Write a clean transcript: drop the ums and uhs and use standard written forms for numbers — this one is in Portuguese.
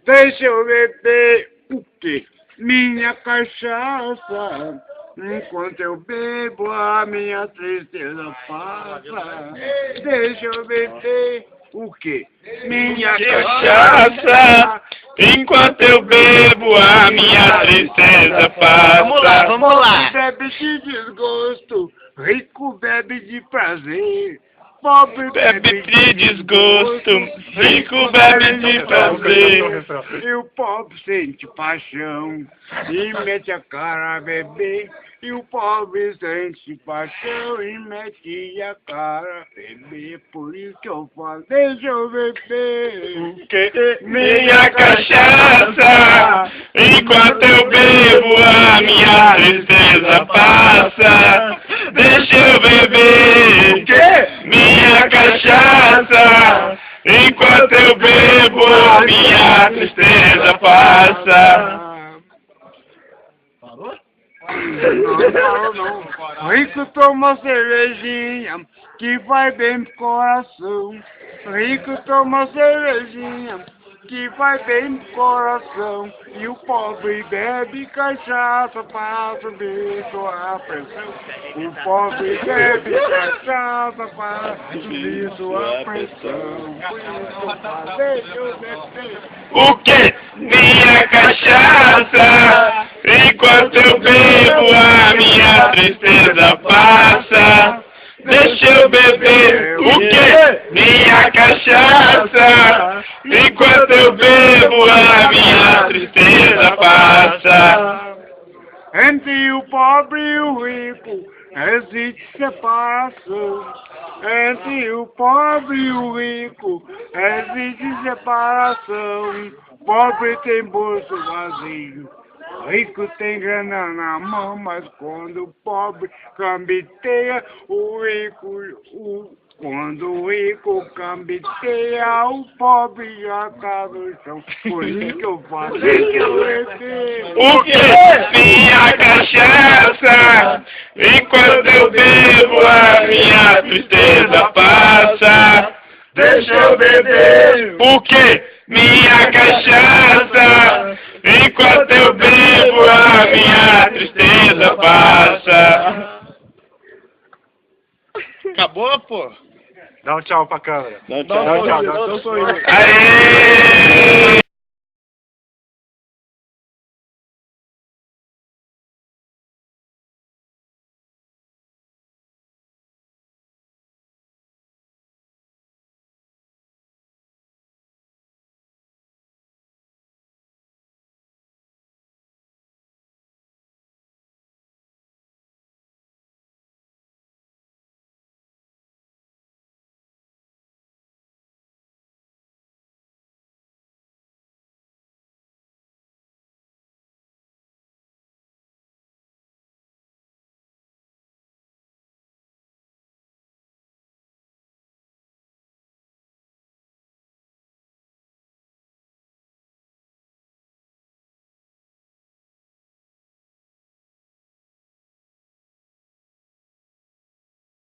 Deixa eu beber o quê? Minha cachaça. Enquanto eu bebo, a minha tristeza passa. Deixa eu beber o quê? Minha Cachaça. Enquanto eu bebo, a minha tristeza passa. Vamos lá. Bebe de desgosto, rico bebe de prazer. Pobre Bebe de desgosto, rico bebe de prazer. E o pobre sente paixão e mete a cara a beber. E o pobre sente paixão e mete a cara a beber. Por isso que eu falo, deixa eu beber. Minha cachaça, enquanto eu bebo, a minha tristeza passa. Deixa eu beber minha cachaça, enquanto eu bebo, a minha tristeza passa. Não. Rico toma cervejinha, que vai bem pro coração. Rico toma cervejinha, que vai bem pro coração. E o pobre bebe cachaça pra subir sua pressão. O pobre bebe cachaça pra subir sua pressão. Por isso eu falo, deixa eu beber. O que? Minha cachaça, enquanto eu bebo, a minha tristeza passa. Deixa eu beber. O que? Minha cachaça, enquanto eu bebo, a minha tristeza passa. Entre o pobre e o rico existe separação. Entre o pobre e o rico existe separação. Pobre tem bolso vazio, rico tem grana na mão, mas quando o pobre cambiteia, quando o rico cambiteia, o pobre já tá no chão. Por isso que eu falo, deixa eu beber. O que? Minha cachaça, enquanto eu bebo, a minha tristeza passa. Deixa eu beber. O que? Minha cachaça, enquanto eu bebo, a minha tristeza passa. Acabou, pô? Dá um tchau pra câmera. Dá um tchau. Aê!